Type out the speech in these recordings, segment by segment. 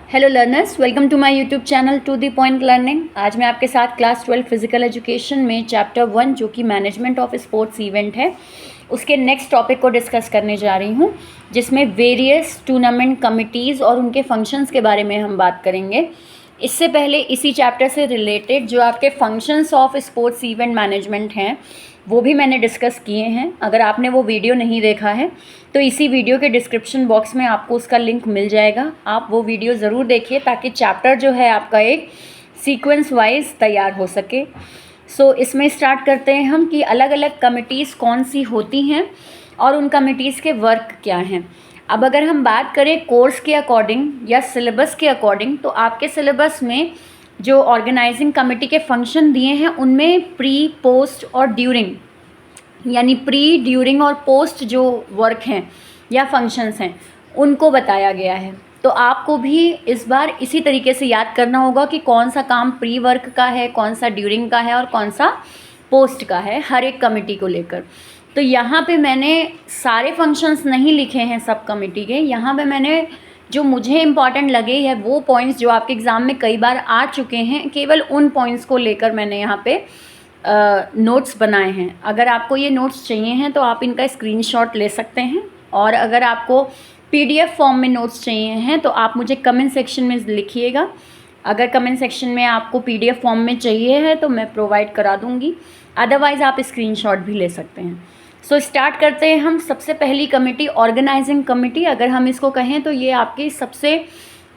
Hello learners, welcome to my YouTube channel to the point learning. आज मैं आपके साथ क्लास 12 फिजिकल एजुकेशन में चैप्टर 1 जो कि मैनेजमेंट ऑफ स्पोर्ट्स इवेंट है, उसके नेक्स्ट टॉपिक को डिस्कस करने जा रही हूँ, जिसमें वेरियस टूर्नामेंट कमिटीज़ और उनके फंक्शंस के बारे में हम बात करेंगे। इससे पहले इसी चैप्टर से रिलेटेड जो आपके functions of sports event management हैं वो भी मैंने डिस्कस किए हैं। अगर आपने वो वीडियो नहीं देखा है तो इसी वीडियो के डिस्क्रिप्शन बॉक्स में आपको उसका लिंक मिल जाएगा। आप वो वीडियो ज़रूर देखिए ताकि चैप्टर जो है आपका एक सीक्वेंस वाइज तैयार हो सके। इसमें स्टार्ट करते हैं हम कि अलग अलग कमिटीज़ कौन सी होती हैं और उन कमिटीज़ के वर्क क्या हैं। अब अगर हम बात करें कोर्स के अकॉर्डिंग या सिलेबस के अकॉर्डिंग, तो आपके सिलेबस में जो ऑर्गेनाइजिंग कमेटी के फंक्शन दिए हैं उनमें प्री, पोस्ट और ड्यूरिंग, यानी प्री, ड्यूरिंग और पोस्ट जो वर्क हैं या फंक्शंस हैं उनको बताया गया है। तो आपको भी इस बार इसी तरीके से याद करना होगा कि कौन सा काम प्री वर्क का है, कौन सा ड्यूरिंग का है और कौन सा पोस्ट का है, हर एक कमेटी को लेकर। तो यहाँ पे मैंने सारे फंक्शंस नहीं लिखे हैं सब कमेटी के। यहाँ पे मैंने जो मुझे इम्पॉर्टेंट लगे है वो पॉइंट्स जो आपके एग्ज़ाम में कई बार आ चुके हैं, केवल उन पॉइंट्स को लेकर मैंने यहाँ पे नोट्स बनाए हैं। अगर आपको ये नोट्स चाहिए हैं तो आप इनका स्क्रीनशॉट ले सकते हैं, और अगर आपको पीडीएफ फॉर्म में नोट्स चाहिए हैं तो आप मुझे कमेंट सेक्शन में लिखिएगा। अगर कमेंट सेक्शन में आपको पीडीएफ फॉर्म में चाहिए है तो मैं प्रोवाइड करा दूँगी, अदरवाइज़ आप स्क्रीनशॉट भी ले सकते हैं। स्टार्ट करते हैं हम। सबसे पहली कमेटी ऑर्गेनाइजिंग कमेटी। अगर हम इसको कहें तो ये आपकी सबसे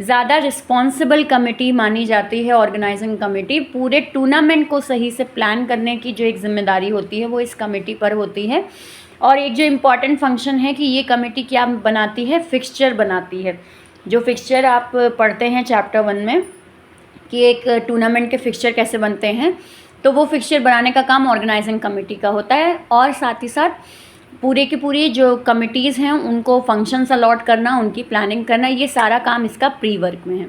ज़्यादा रिस्पॉन्सिबल कमेटी मानी जाती है। ऑर्गेनाइजिंग कमेटी पूरे टूर्नामेंट को सही से प्लान करने की जो एक जिम्मेदारी होती है वो इस कमेटी पर होती है। और एक जो इम्पॉर्टेंट फंक्शन है कि ये कमेटी क्या बनाती है, फिक्सचर बनाती है। जो फिक्सचर आप पढ़ते हैं चैप्टर 1 में कि एक टूर्नामेंट के फिक्सचर कैसे बनते हैं, तो वो फिक्सचर बनाने का काम ऑर्गेनाइजिंग कमेटी का होता है। और साथ ही साथ पूरे की पूरी जो कमिटीज़ हैं उनको फंक्शंस अलॉट करना, उनकी प्लानिंग करना, ये सारा काम इसका प्री वर्क में है।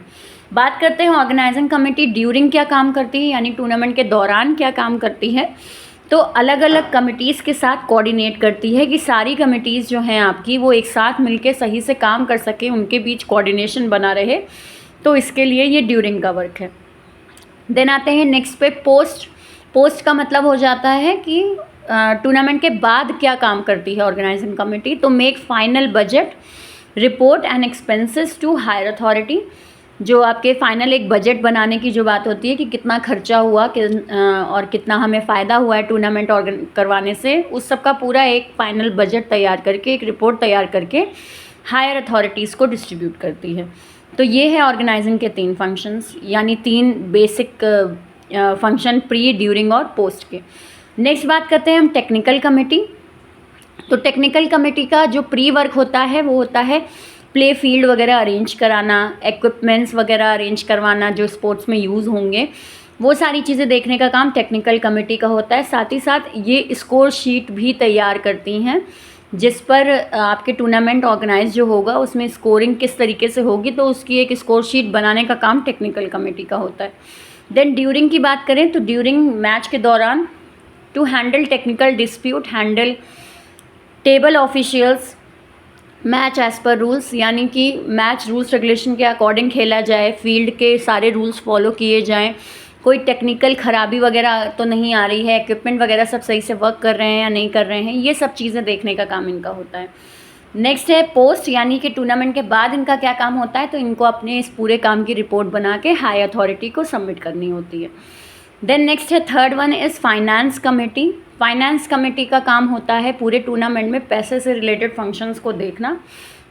बात करते हैं ऑर्गेनाइजिंग कमेटी ड्यूरिंग क्या काम करती है, यानी टूर्नामेंट के दौरान क्या काम करती है। तो अलग अलग कमिटीज़ के साथ कोऑर्डिनेट करती है कि सारी कमिटीज़ जो हैं आपकी वो एक साथ मिलकर सही से काम कर सकें, उनके बीच कोऑर्डिनेशन बना रहे। तो इसके लिए ये ड्यूरिंग का वर्क है। देन आते हैं नेक्स्ट पे पोस्ट। पोस्ट का मतलब हो जाता है कि टूर्नामेंट के बाद क्या काम करती है ऑर्गेनाइजिंग कमेटी। तो make final budget, report and expenses to higher authority. जो आपके फाइनल एक बजट बनाने की जो बात होती है कि कितना खर्चा हुआ और कितना हमें फ़ायदा हुआ है टूर्नामेंट करवाने से, उस सब का पूरा एक फाइनल बजट तैयार करके, एक रिपोर्ट तैयार करके हायर अथॉरिटीज़ को डिस्ट्रीब्यूट करती है। तो ये है ऑर्गेनाइजिंग के 3 फंक्शंस, यानी 3 बेसिक फंक्शन प्री, ड्यूरिंग और पोस्ट के। नेक्स्ट बात करते हैं हम टेक्निकल कमेटी। तो टेक्निकल कमेटी का जो प्री वर्क होता है वो होता है प्ले फील्ड वगैरह अरेंज कराना, इक्विपमेंट्स वगैरह अरेंज करवाना जो स्पोर्ट्स में यूज़ होंगे, वो सारी चीज़ें देखने का काम टेक्निकल कमेटी का होता है। साथ ही साथ ये स्कोर शीट भी तैयार करती हैं जिस पर आपके टूर्नामेंट ऑर्गेनाइज जो होगा उसमें स्कोरिंग किस तरीके से होगी, तो उसकी एक स्कोर शीट बनाने का काम टेक्निकल कमेटी का होता है। देन ड्यूरिंग की बात करें तो ड्यूरिंग मैच के दौरान to handle technical dispute, handle table officials, match as per rules, यानी कि मैच रूल्स रेगुलेशन के अकॉर्डिंग खेला जाए, फील्ड के सारे रूल्स फॉलो किए जाएं, कोई टेक्निकल ख़राबी वगैरह तो नहीं आ रही है, इक्विपमेंट वगैरह सब सही से वर्क कर रहे हैं या नहीं कर रहे हैं, ये सब चीज़ें देखने का काम इनका होता है। नेक्स्ट है पोस्ट, यानी कि टूर्नामेंट के बाद इनका क्या काम होता है। तो इनको अपने इस पूरे काम की रिपोर्ट बना के हाई अथॉरिटी को सबमिट करनी होती है। देन नेक्स्ट है third one is finance committee. Finance committee का काम होता है पूरे टूर्नामेंट में पैसे से रिलेटेड फंक्शंस को देखना।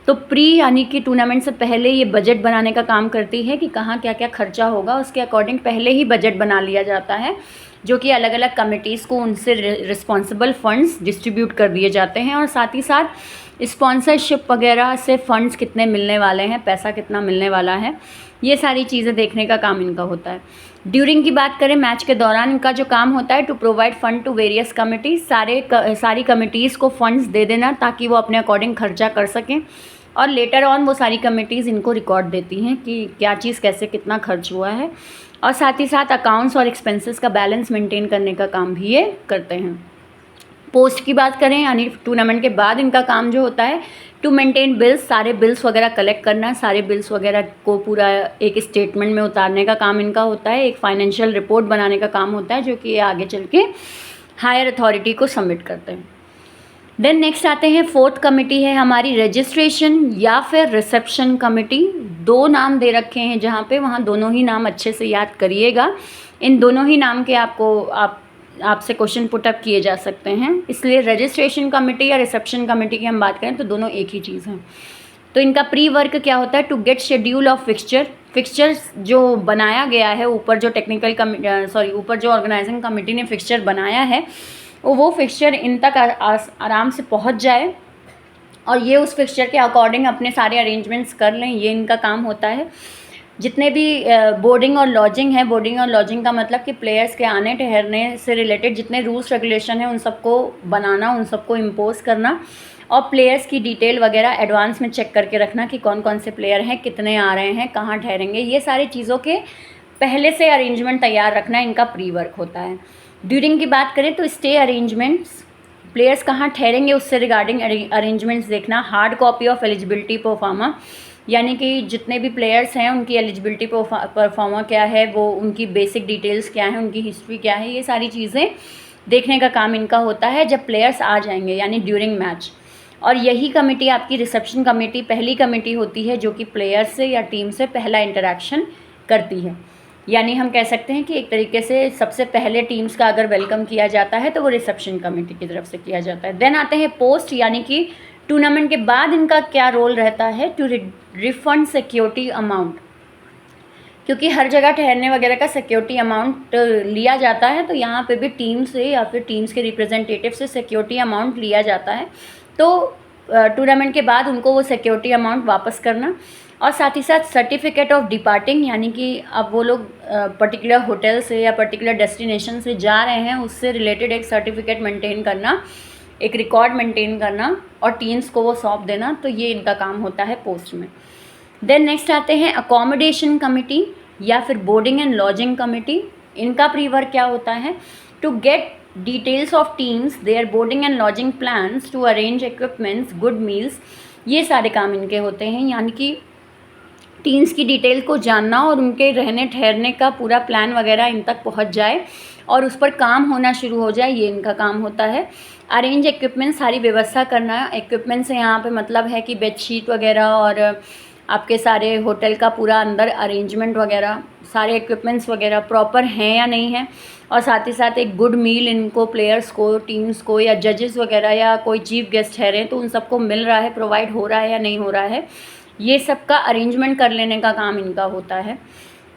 तो प्री, यानी कि टूर्नामेंट से पहले ये बजट बनाने का काम करती है कि कहाँ क्या क्या खर्चा होगा, उसके अकॉर्डिंग पहले ही बजट बना लिया जाता है, जो कि अलग अलग कमिटीज़ को उनसे रिस्पॉन्सिबल फंड्स डिस्ट्रीब्यूट कर दिए जाते हैं। और साथ ही साथ स्पॉन्सरशिप वगैरह से फ़ंड्स कितने मिलने वाले हैं, पैसा कितना मिलने वाला है, ये सारी चीज़ें देखने का काम इनका होता है। ड्यूरिंग की बात करें, मैच के दौरान इनका जो काम होता है to provide fund to various committees, सारी कमिटीज़ को फंड्स दे देना ताकि वो अपने अकॉर्डिंग खर्चा कर सकें। और लेटर ऑन वो सारी कमिटीज़ इनको रिकॉर्ड देती हैं कि क्या चीज़ कैसे कितना खर्च हुआ है। और साथ ही साथ अकाउंट्स और एक्सपेंसेस का बैलेंस मेंटेन करने का काम भी ये करते हैं। पोस्ट की बात करें, यानी टूर्नामेंट के बाद इनका काम जो होता है टू मेंटेन बिल्स, सारे बिल्स वगैरह कलेक्ट करना, सारे बिल्स वगैरह को पूरा एक स्टेटमेंट में उतारने का काम इनका होता है। एक फाइनेंशियल रिपोर्ट बनाने का काम होता है जो कि ये आगे चल के हायर अथॉरिटी को सबमिट करते हैं। देन नेक्स्ट आते हैं, फोर्थ कमेटी है हमारी रजिस्ट्रेशन या फिर रिसेप्शन कमेटी। दो नाम दे रखे हैं जहाँ पे, वहाँ दोनों ही नाम अच्छे से याद करिएगा। इन दोनों ही नाम के आपसे क्वेश्चन पुटअप किए जा सकते हैं, इसलिए रजिस्ट्रेशन कमेटी या रिसेप्शन कमेटी की हम बात करें तो दोनों एक ही चीज़ हैं। तो इनका प्री वर्क क्या होता है, to get schedule of fixtures जो बनाया गया है, ऊपर जो ऑर्गेनाइजिंग कमेटी ने फिक्सचर बनाया है वो फिक्सचर इन तक आराम से पहुंच जाए और ये उस फिक्सचर के अकॉर्डिंग अपने सारे अरेंजमेंट्स कर लें, ये इनका काम होता है। जितने भी बोर्डिंग और लॉजिंग है, बोर्डिंग और लॉजिंग का मतलब कि प्लेयर्स के आने ठहरने से रिलेटेड जितने रूल्स रेगुलेशन हैं उन सबको बनाना, उन सबको इम्पोज करना और प्लेयर्स की डिटेल वगैरह एडवांस में चेक करके रखना कि कौन कौन से प्लेयर हैं, कितने आ रहे हैं, कहाँ ठहरेंगे, ये सारी चीज़ों के पहले से अरेंजमेंट तैयार रखना इनका प्री वर्क होता है। ड्यूरिंग की बात करें तो स्टे अरेंजमेंट्स, प्लेयर्स कहाँ ठहरेंगे उससे रिगार्डिंग अरेंजमेंट्स देखना। Hard copy of eligibility pro forma, यानी कि जितने भी प्लेयर्स हैं उनकी एलिजिबिलिटी परफॉर्मा क्या है, वो उनकी बेसिक डिटेल्स क्या है, उनकी हिस्ट्री क्या है, ये सारी चीज़ें देखने का काम इनका होता है जब प्लेयर्स आ जाएंगे यानी ड्यूरिंग मैच। और यही कमेटी आपकी रिसेप्शन कमेटी पहली कमेटी होती है जो कि प्लेयर्स से या टीम से पहला इंटरेक्शन करती है। यानी हम कह सकते हैं कि एक तरीके से सबसे पहले टीम्स का अगर वेलकम किया जाता है तो वो रिसेप्शन कमेटी की तरफ से किया जाता है। देन आते हैं पोस्ट, यानी कि टूर्नामेंट के बाद इनका क्या रोल रहता है, टू रिफंड सिक्योरिटी अमाउंट, क्योंकि हर जगह ठहरने वगैरह का सिक्योरिटी अमाउंट लिया जाता है, तो यहाँ पे भी टीम से या फिर टीम्स के रिप्रेजेंटेटिव से सिक्योरिटी अमाउंट लिया जाता है। तो टूर्नामेंट के बाद उनको वो सिक्योरिटी अमाउंट वापस करना और साथ ही साथ सर्टिफिकेट ऑफ डिपार्टिंग, यानी कि अब वो लोग पर्टिकुलर होटल से या पर्टिकुलर डेस्टिनेशन से जा रहे हैं उससे रिलेटेड एक सर्टिफिकेट मेंटेन करना, एक रिकॉर्ड मेंटेन करना और टीम्स को वो सौंप देना। तो ये इनका काम होता है पोस्ट में। देन नेक्स्ट आते हैं अकोमोडेशन कमेटी या फिर बोर्डिंग एंड लॉजिंग कमेटी। इनका प्री वर्क क्या होता है, to get details of teams, their boarding and lodging plans, to arrange equipments, good meals, ये सारे काम इनके होते हैं। यानी कि टीम्स की डिटेल को जानना और उनके रहने ठहरने का पूरा प्लान वगैरह इन तक पहुंच जाए और उस पर काम होना शुरू हो जाए, ये इनका काम होता है। अरेंज इक्विपमेंट, सारी व्यवस्था करना। इक्विपमेंट से यहाँ पे मतलब है कि बेडशीट वगैरह और आपके सारे होटल का पूरा अंदर अरेंजमेंट वगैरह, सारे इक्विपमेंट्स वगैरह प्रॉपर हैं या नहीं है, और साथ ही साथ एक गुड मील इनको प्लेयर्स को, टीम्स को या जजेस वगैरह या कोई चीफ गेस्ट ठहरे तो उन सबको मिल रहा है, प्रोवाइड हो रहा है या नहीं हो रहा है, ये सब का अरेंजमेंट कर लेने का काम इनका होता है।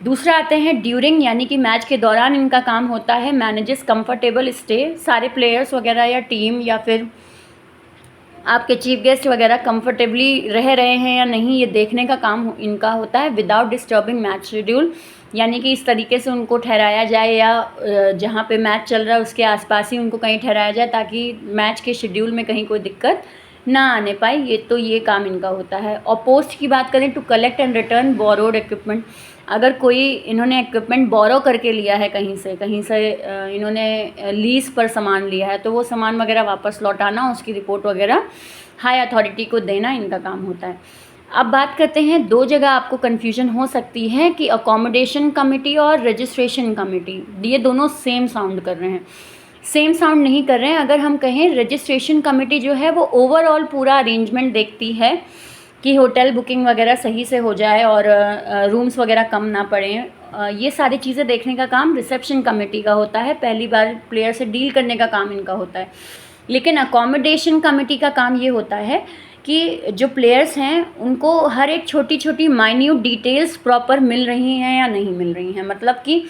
दूसरा आते हैं ड्यूरिंग, यानी कि मैच के दौरान इनका काम होता है मैनेजेस कंफर्टेबल स्टे, सारे प्लेयर्स वगैरह या टीम या फिर आपके चीफ गेस्ट वगैरह कंफर्टेबली रह रहे हैं या नहीं, ये देखने का काम इनका होता है विदाउट डिस्टर्बिंग मैच शेड्यूल, यानी कि इस तरीके से उनको ठहराया जाए या जहाँ पे मैच चल रहा है उसके आसपास ही उनको कहीं ठहराया जाए ताकि मैच के शेड्यूल में कहीं कोई दिक्कत ना आने पाए, ये काम इनका होता है। और पोस्ट की बात करें, to collect and return borrowed equipment, अगर कोई इन्होंने इक्विपमेंट बोरो करके लिया है कहीं से इन्होंने लीज पर सामान लिया है तो वो सामान वगैरह वापस लौटाना, उसकी रिपोर्ट वगैरह हाई अथॉरिटी को देना इनका काम होता है। अब बात करते हैं, दो जगह आपको कन्फ्यूजन हो सकती है कि अकोमोडेशन कमेटी और रजिस्ट्रेशन कमेटी, ये दोनों सेम साउंड कर रहे हैं। सेम साउंड नहीं कर रहे हैं। अगर हम कहें रजिस्ट्रेशन कमेटी जो है वो ओवरऑल पूरा अरेंजमेंट देखती है कि होटल बुकिंग वगैरह सही से हो जाए और रूम्स वगैरह कम ना पड़ें, ये सारी चीज़ें देखने का काम रिसेप्शन कमेटी का होता है, पहली बार प्लेयर से डील करने का काम इनका होता है। लेकिन अकोमोडेशन कमेटी का काम ये होता है कि जो प्लेयर्स हैं उनको हर एक छोटी छोटी माइन्यूट डिटेल्स प्रॉपर मिल रही हैं या नहीं मिल रही हैं, मतलब कि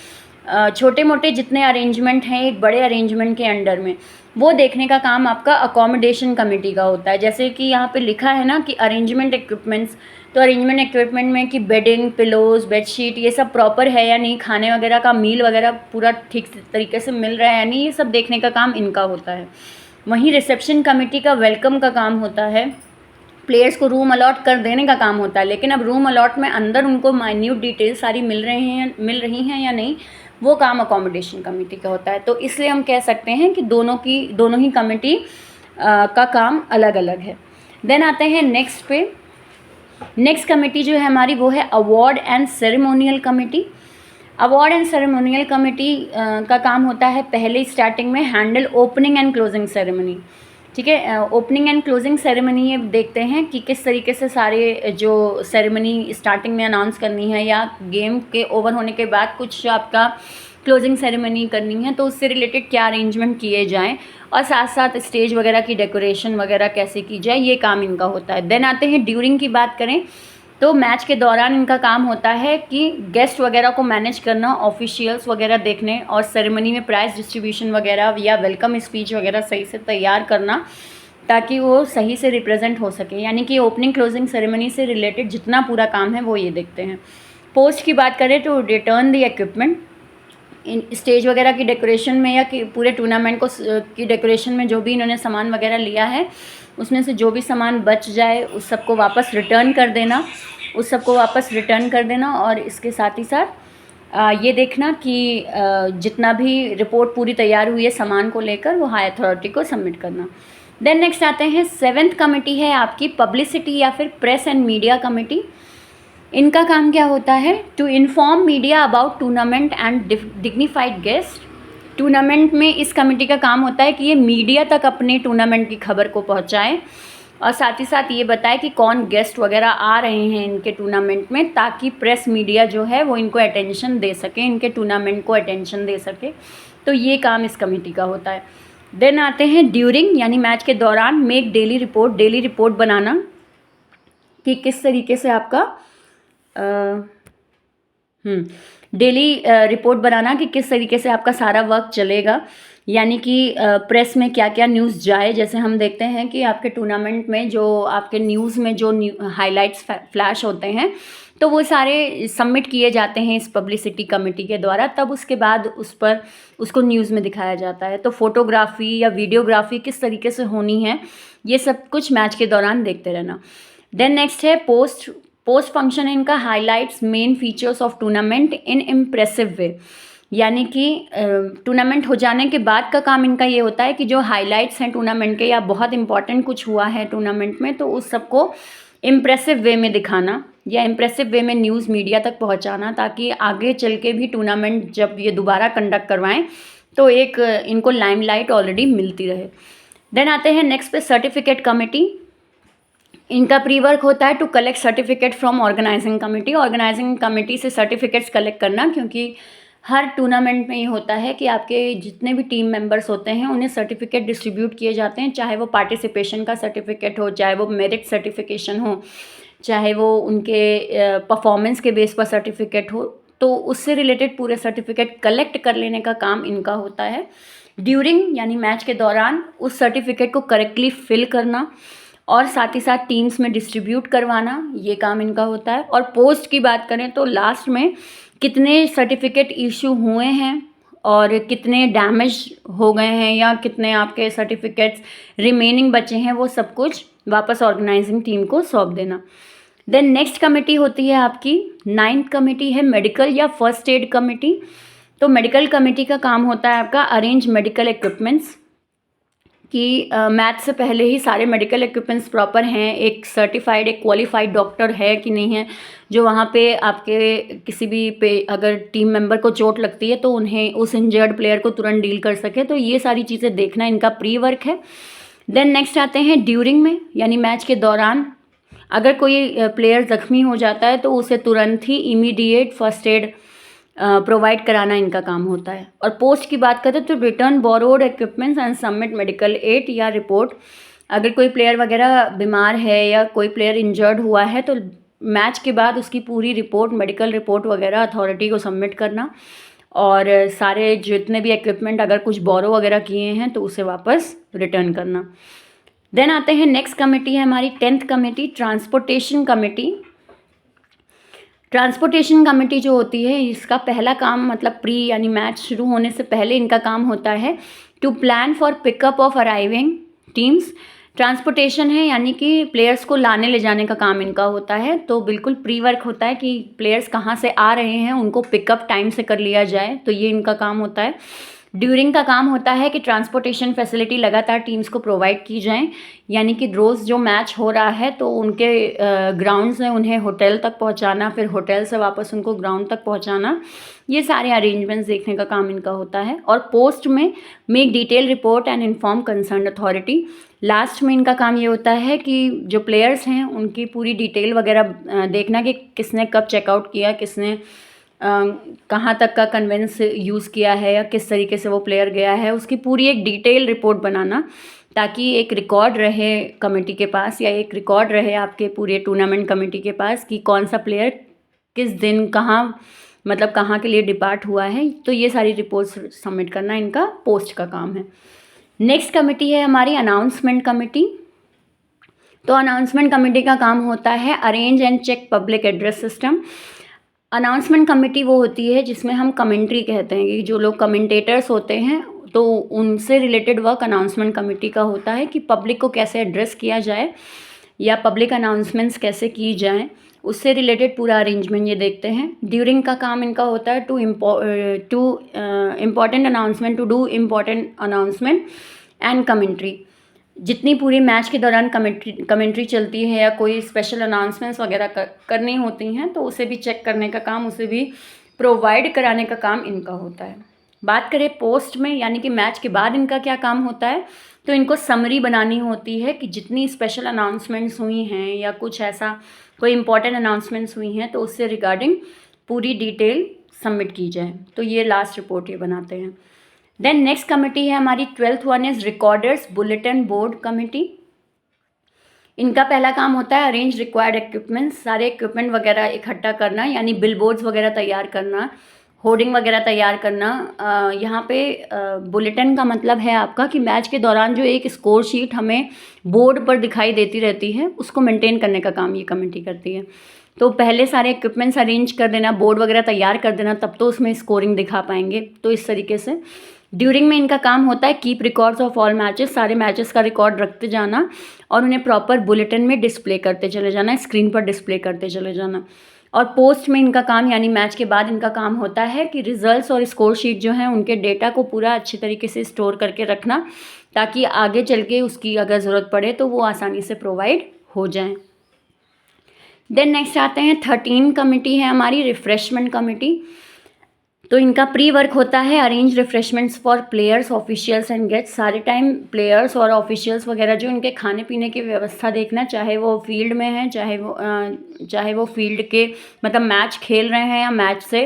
छोटे मोटे जितने अरेंजमेंट हैं एक बड़े अरेंजमेंट के अंडर में, वो देखने का काम आपका अकोमोडेशन कमेटी का होता है। जैसे कि यहाँ पे लिखा है ना कि अरेंजमेंट इक्विपमेंट्स, तो अरेंजमेंट इक्विपमेंट में कि बेडिंग, पिलोज, बेडशीट ये सब प्रॉपर है या नहीं, खाने वगैरह का मील वगैरह पूरा ठीक तरीके से मिल रहा है या नहीं, ये सब देखने का काम इनका होता है। वहीं रिसेप्शन कमेटी का वेलकम का काम होता है, प्लेयर्स को रूम अलॉट कर देने का काम होता है, लेकिन अब रूम अलॉट में अंदर उनको माइन्यूट डिटेल्स सारी मिल रही हैं या नहीं, वो काम अकोमोडेशन कमेटी का होता है। तो इसलिए हम कह सकते हैं कि दोनों ही कमेटी का काम अलग अलग है। देन आते हैं नेक्स्ट पे। नेक्स्ट कमेटी जो है हमारी वो है award and ceremonial committee. Award and ceremonial committee का काम होता है पहले स्टार्टिंग में handle opening and closing ceremony. ठीक है, ओपनिंग एंड क्लोजिंग सेरेमनी ये देखते हैं कि किस तरीके से सारे जो सेरेमनी स्टार्टिंग में अनाउंस करनी है या गेम के ओवर होने के बाद कुछ आपका क्लोजिंग सेरेमनी करनी है तो उससे रिलेटेड क्या अरेंजमेंट किए जाएं और साथ साथ स्टेज वगैरह की डेकोरेशन वगैरह कैसे की जाए, ये काम इनका होता है। देन आते हैं ड्यूरिंग की बात करें तो मैच के दौरान इनका काम होता है कि गेस्ट वगैरह को मैनेज करना, ऑफिशियल्स वगैरह देखने और सेरेमनी में प्राइज़ डिस्ट्रीब्यूशन वगैरह या वेलकम स्पीच वगैरह सही से तैयार करना ताकि वो सही से रिप्रेजेंट हो सके। यानी कि ओपनिंग क्लोजिंग सेरेमनी से रिलेटेड जितना पूरा काम है वो ये देखते हैं। पोस्ट की बात करें तो return the equipment, in stage वगैरह की डेकोरेशन में या कि पूरे टूर्नामेंट को की डेकोरेशन में जो भी इन्होंने सामान वगैरह लिया है उसमें से जो भी सामान बच जाए उस सबको वापस रिटर्न कर देना और इसके साथ ही साथ ये देखना कि जितना भी रिपोर्ट पूरी तैयार हुई है सामान को लेकर वो हाई अथॉरिटी को सबमिट करना। देन नेक्स्ट आते हैं 7th कमेटी है आपकी पब्लिसिटी या फिर प्रेस एंड मीडिया कमेटी। इनका काम क्या होता है? To inform media about tournament and dignified guest. Tournament में इस कमेटी का काम होता है कि ये मीडिया तक अपने टूर्नामेंट की खबर को पहुंचाएं और साथ ही साथ ये बताए कि कौन गेस्ट वगैरह आ रहे हैं इनके टूर्नामेंट में ताकि प्रेस मीडिया जो है वो इनको अटेंशन दे सके, इनके टूर्नामेंट को अटेंशन दे सके। तो ये काम इस कमेटी का होता है। देन आते हैं ड्यूरिंग, यानी मैच के दौरान मेक डेली रिपोर्ट बनाना कि किस तरीके से आपका डेली रिपोर्ट बनाना कि किस तरीके से आपका सारा वर्क चलेगा। यानी कि प्रेस में क्या क्या न्यूज़ जाए। जैसे हम देखते हैं कि आपके टूर्नामेंट में जो आपके न्यूज़ में जो हाइलाइट्स फ्लैश होते हैं तो वो सारे सबमिट किए जाते हैं इस पब्लिसिटी कमेटी के द्वारा, तब उसके बाद उसको न्यूज़ में दिखाया जाता है। तो फोटोग्राफी या वीडियोग्राफी किस तरीके से होनी है ये सब कुछ मैच के दौरान देखते रहना। देन नेक्स्ट है पोस्ट फंक्शन है इनका highlights main features of tournament in impressive way. यानी कि टूर्नामेंट हो जाने के बाद का काम इनका ये होता है कि जो हाइलाइट्स हैं टूर्नामेंट के या बहुत इंपॉर्टेंट कुछ हुआ है टूर्नामेंट में तो उस सबको इम्प्रेसिव वे में दिखाना या इम्प्रेसिव वे में न्यूज़ मीडिया तक पहुंचाना ताकि आगे चल के भी टूर्नामेंट जब ये दोबारा कंडक्ट करवाएं तो एक इनको लाइमलाइट ऑलरेडी मिलती रहे। देन आते हैं नेक्स्ट पे सर्टिफिकेट कमेटी। इनका प्री वर्क होता है to collect certificate from organising committee से सर्टिफिकेट्स कलेक्ट करना, क्योंकि हर टूर्नामेंट में ये होता है कि आपके जितने भी टीम मेंबर्स होते हैं उन्हें सर्टिफिकेट डिस्ट्रीब्यूट किए जाते हैं, चाहे वो पार्टिसिपेशन का सर्टिफिकेट हो, चाहे वो मेरिट सर्टिफिकेशन हो, चाहे वो उनके परफॉर्मेंस के बेस पर सर्टिफिकेट हो। तो उससे रिलेटेड पूरे सर्टिफिकेट कलेक्ट कर लेने का काम इनका होता है। ड्यूरिंग यानी मैच के दौरान उस सर्टिफिकेट को करेक्टली फिल करना और साथ ही साथ टीम्स में डिस्ट्रीब्यूट करवाना, ये काम इनका होता है। और पोस्ट की बात करें तो लास्ट में कितने सर्टिफिकेट इशू हुए हैं और कितने डैमेज हो गए हैं या कितने आपके सर्टिफिकेट्स रिमेनिंग बचे हैं वो सब कुछ वापस ऑर्गेनाइजिंग टीम को सौंप देना। देन नेक्स्ट कमेटी होती है आपकी 9th कमेटी है मेडिकल या फर्स्ट एड कमेटी। तो मेडिकल कमेटी का काम होता है आपका अरेंज मेडिकल इक्विपमेंट्स कि मैच से पहले ही सारे मेडिकल इक्विपमेंट्स प्रॉपर हैं, एक सर्टिफाइड एक क्वालिफाइड डॉक्टर है कि नहीं है जो वहाँ पे आपके किसी भी पे अगर टीम मेंबर को चोट लगती है तो उन्हें उस इंजर्ड प्लेयर को तुरंत डील कर सके। तो ये सारी चीज़ें देखना इनका प्री वर्क है। देन नेक्स्ट आते हैं ड्यूरिंग में, यानी मैच के दौरान अगर कोई प्लेयर ज़ख्मी हो जाता है तो उसे तुरंत ही इमीडिएट फर्स्ट एड प्रोवाइड कराना इनका काम होता है। और पोस्ट की बात करें तो return borrowed equipments and submit medical aid या रिपोर्ट। अगर कोई प्लेयर वगैरह बीमार है या कोई प्लेयर इंजर्ड हुआ है तो मैच के बाद उसकी पूरी रिपोर्ट मेडिकल रिपोर्ट वगैरह अथॉरिटी को सबमिट करना और सारे जितने भी इक्विपमेंट अगर कुछ बोरो वगैरह किए हैं तो उसे वापस रिटर्न करना। देन आते हैं नेक्स्ट कमेटी है हमारी 10th committee transportation committee. Transportation committee जो होती है इसका पहला काम मतलब प्री यानी मैच शुरू होने से पहले इनका काम होता है to plan for pickup of arriving teams. Transportation है यानी कि प्लेयर्स को लाने ले जाने का काम इनका होता है। तो बिल्कुल प्री वर्क होता है कि प्लेयर्स कहाँ से आ रहे हैं उनको पिकअप टाइम से कर लिया जाए, तो ये इनका काम होता है। ड्यूरिंग का काम होता है कि ट्रांसपोर्टेशन फैसिलिटी लगातार टीम्स को प्रोवाइड की जाएं, यानी कि रोज़ जो मैच हो रहा है तो उनके ग्राउंड से उन्हें होटल तक पहुंचाना, फिर होटल से वापस उनको ग्राउंड तक पहुंचाना, ये सारे अरेंजमेंट्स देखने का काम इनका होता है। और पोस्ट में make detail report and inform concern authority. Last में इनका काम ये होता है कि जो प्लेयर्स हैं उनकी पूरी डिटेल वगैरह देखना कि किसने कब चेकआउट किया, किसने कहाँ तक का कन्वेंस यूज़ किया है या किस तरीके से वो प्लेयर गया है, उसकी पूरी एक डिटेल रिपोर्ट बनाना, ताकि एक रिकॉर्ड रहे कमेटी के पास या एक रिकॉर्ड रहे आपके पूरे टूर्नामेंट कमेटी के पास कि कौन सा प्लेयर किस दिन कहाँ, मतलब कहाँ के लिए डिपार्ट हुआ है। तो ये सारी रिपोर्ट्स सबमिट करना इनका पोस्ट का काम है। नेक्स्ट कमेटी है हमारी अनाउंसमेंट कमेटी। तो अनाउंसमेंट कमेटी का काम होता है arrange and check public address system. Announcement committee वो होती है जिसमें हम कमेंट्री कहते हैं कि जो लोग कमेंटेटर्स होते हैं तो उनसे रिलेटेड वर्क अनाउंसमेंट कमेटी का होता है कि पब्लिक को कैसे एड्रेस किया जाए या पब्लिक अनाउंसमेंट्स कैसे की जाएं, उससे रिलेटेड पूरा अरेंजमेंट ये देखते हैं। ड्यूरिंग का काम इनका होता है to important announcement, to do important announcement and commentary. जितनी पूरी मैच के दौरान कमेंट्री चलती है या कोई स्पेशल अनाउंसमेंट्स वगैरह करनी होती हैं तो उसे भी चेक करने का काम, उसे भी प्रोवाइड कराने का काम इनका होता है। बात करें पोस्ट में, यानी कि मैच के बाद इनका क्या काम होता है, तो इनको समरी बनानी होती है कि जितनी स्पेशल अनाउंसमेंट्स हुई हैं या कुछ ऐसा कोई इंपॉर्टेंट अनाउंसमेंट्स हुई हैं तो उससे रिगार्डिंग पूरी डिटेल सबमिट की जाए। तो ये लास्ट रिपोर्ट ये बनाते हैं। देन नेक्स्ट कमेटी है हमारी 12th one is recorders bulletin board committee. इनका पहला काम होता है अरेंज रिक्वायर्ड इक्विपमेंट्स, सारे इक्विपमेंट वगैरह इकट्ठा करना, यानी बिल बोर्ड्स वगैरह तैयार करना, होर्डिंग वगैरह तैयार करना। यहाँ पे बुलेटिन का मतलब है आपका कि मैच के दौरान जो एक स्कोर शीट हमें बोर्ड पर दिखाई देती रहती है उसको मेंटेन करने का काम ये कमेटी करती है। तो पहले सारे इक्विपमेंट्स अरेंज कर देना, बोर्ड वगैरह तैयार कर देना, तब तो उसमें स्कोरिंग दिखा पाएंगे। तो इस तरीके से ड्यूरिंग में इनका काम होता है keep records of all matches, सारे मैचेस का रिकॉर्ड रखते जाना और उन्हें प्रॉपर बुलेटिन में डिस्प्ले करते चले जाना, स्क्रीन पर डिस्प्ले करते चले जाना। और पोस्ट में इनका काम, यानी मैच के बाद इनका काम होता है कि रिजल्ट्स और स्कोर शीट जो हैं उनके डेटा को पूरा अच्छी तरीके से स्टोर करके रखना, ताकि आगे चल के उसकी अगर ज़रूरत पड़े तो वो आसानी से प्रोवाइड हो जाएँ। देन नेक्स्ट आते हैं 13 कमेटी है हमारी रिफ्रेशमेंट कमेटी। तो इनका प्री वर्क होता है arrange refreshments for players, officials and guests. सारे टाइम प्लेयर्स और ऑफिशियल्स वगैरह जो इनके खाने पीने की व्यवस्था देखना, चाहे वो फील्ड में है, चाहे वो फील्ड के मतलब मैच खेल रहे हैं या मैच से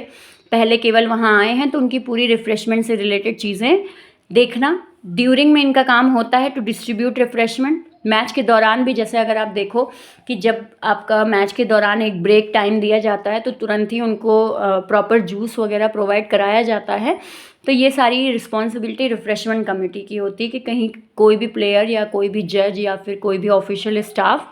पहले केवल वहाँ आए हैं, तो उनकी पूरी रिफ्रेशमेंट से रिलेटेड चीज़ें देखना। ड्यूरिंग में इनका काम होता है टू डिस्ट्रीब्यूट रिफ्रेशमेंट। मैच के दौरान भी, जैसे अगर आप देखो कि जब आपका मैच के दौरान एक ब्रेक टाइम दिया जाता है तो तुरंत ही उनको प्रॉपर जूस वगैरह प्रोवाइड कराया जाता है। तो ये सारी रिस्पॉन्सिबिलिटी रिफ्रेशमेंट कमेटी की होती है कि कहीं कोई भी प्लेयर या कोई भी जज या फिर कोई भी ऑफिशियल स्टाफ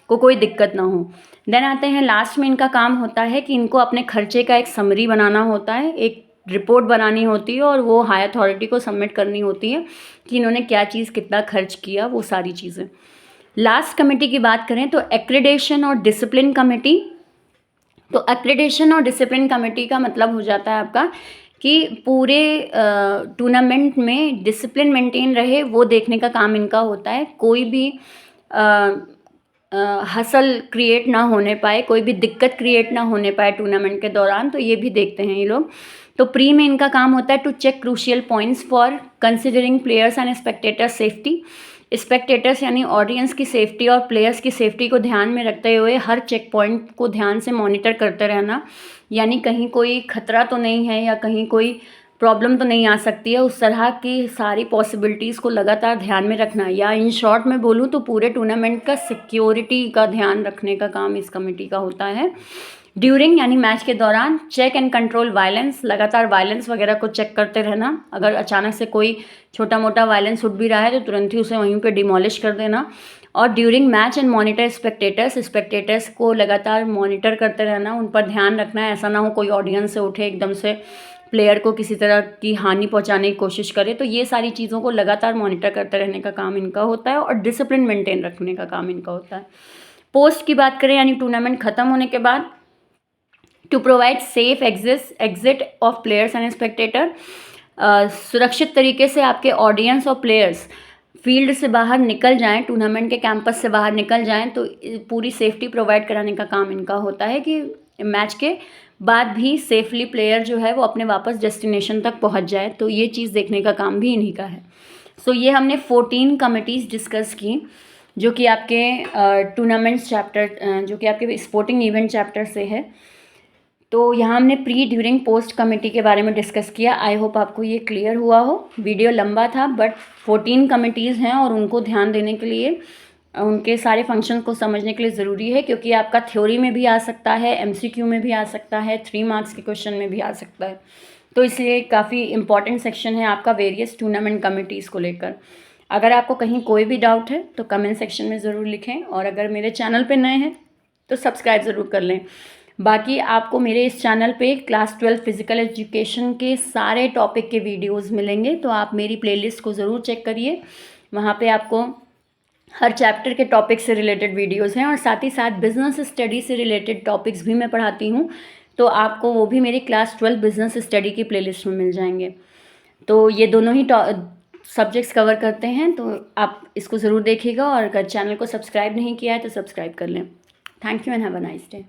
को कोई दिक्कत ना हो। देन आते हैं लास्ट में इनका काम होता है कि इनको अपने खर्चे का एक समरी बनाना होता है, एक रिपोर्ट बनानी होती है और वो हाई अथॉरिटी को सबमिट करनी होती है कि इन्होंने क्या चीज़ कितना खर्च किया, वो सारी चीज़ें। लास्ट कमेटी की बात करें तो एक्रेडिटेशन और डिसिप्लिन कमेटी। तो एक्रेडिटेशन और डिसिप्लिन कमेटी का मतलब हो जाता है आपका कि पूरे टूर्नामेंट में डिसिप्लिन मेंटेन रहे, वो देखने का काम इनका होता है। कोई भी हसल क्रिएट ना होने पाए, कोई भी दिक्कत क्रिएट ना होने पाए टूर्नामेंट के दौरान, तो ये भी देखते हैं ये लोग। तो प्री में इनका काम होता है to check crucial points for considering players and spectators safety. Spectators यानी ऑडियंस की सेफ्टी और प्लेयर्स की सेफ्टी को ध्यान में रखते हुए हर चेक पॉइंट को ध्यान से मॉनिटर करते रहना, यानी कहीं कोई खतरा तो नहीं है या कहीं कोई प्रॉब्लम तो नहीं आ सकती है, उस तरह की सारी पॉसिबिलिटीज़ को लगातार ध्यान में रखना। या इन शॉर्ट में बोलूँ तो पूरे टूर्नामेंट का सिक्योरिटी का ध्यान रखने का काम इस कमेटी का होता है। ड्यूरिंग यानी मैच के दौरान चेक एंड कंट्रोल वायलेंस, लगातार वायलेंस वगैरह को चेक करते रहना। अगर अचानक से कोई छोटा मोटा वायलेंस उठ भी रहा है तो तुरंत ही उसे वहीं पे डिमोलिश कर देना। और during match and monitor spectators को लगातार मॉनिटर करते रहना, उन पर ध्यान रखना। ऐसा ना हो कोई ऑडियंस से उठे एकदम से प्लेयर को किसी तरह की हानि पहुंचाने की कोशिश करे। तो ये सारी चीज़ों को लगातार मॉनिटर करते रहने का काम इनका होता है और डिसिप्लिन मेंटेन रखने का काम इनका होता है। पोस्ट की बात करें यानी टूर्नामेंट ख़त्म होने के बाद to provide safe exit of players and spectator. सुरक्षित तरीके से आपके ऑडियंस और प्लेयर्स फील्ड से बाहर निकल जाएं, टूर्नामेंट के कैंपस से बाहर निकल जाएं, तो पूरी सेफ्टी प्रोवाइड कराने का काम इनका होता है कि मैच के बाद भी सेफली प्लेयर जो है वो अपने वापस डेस्टिनेशन तक पहुंच जाए। तो ये चीज़ देखने का काम भी इन्हीं का है। सो ये हमने 14 कमिटीज़ डिस्कस की जो कि आपके टूर्नामेंट्स चैप्टर जो कि आपके स्पोर्टिंग इवेंट चैप्टर से है। तो यहाँ हमने प्री ड्यूरिंग पोस्ट कमेटी के बारे में डिस्कस किया। आई होप आपको ये क्लियर हुआ हो। वीडियो लंबा था बट 14 कमिटीज़ हैं और उनको ध्यान देने के लिए, उनके सारे फंक्शन को समझने के लिए ज़रूरी है, क्योंकि आपका थ्योरी में भी आ सकता है, MCQ में भी आ सकता है, 3 मार्क्स के क्वेश्चन में भी आ सकता है। तो इसलिए काफ़ी इंपॉर्टेंट सेक्शन है आपका वेरियस टूर्नामेंट कमिटीज़ को लेकर। अगर आपको कहीं कोई भी डाउट है तो कमेंट सेक्शन में ज़रूर लिखें, और अगर मेरे चैनल पे नए हैं तो सब्सक्राइब ज़रूर कर लें। बाकी आपको मेरे इस चैनल पे क्लास 12 फिज़िकल एजुकेशन के सारे टॉपिक के वीडियोस मिलेंगे, तो आप मेरी प्लेलिस्ट को ज़रूर चेक करिए। वहाँ पे आपको हर चैप्टर के टॉपिक से रिलेटेड वीडियोस हैं, और साथ ही साथ बिज़नेस स्टडी से रिलेटेड टॉपिक्स भी मैं पढ़ाती हूँ, तो आपको वो भी मेरी क्लास 12 बिज़नेस स्टडी की प्लेलिस्ट में मिल जाएंगे। तो ये दोनों ही सब्जेक्ट्स कवर करते हैं, तो आप इसको ज़रूर देखिएगा, और अगर चैनल को सब्सक्राइब नहीं किया है तो सब्सक्राइब कर लें। Thank you and have a nice day.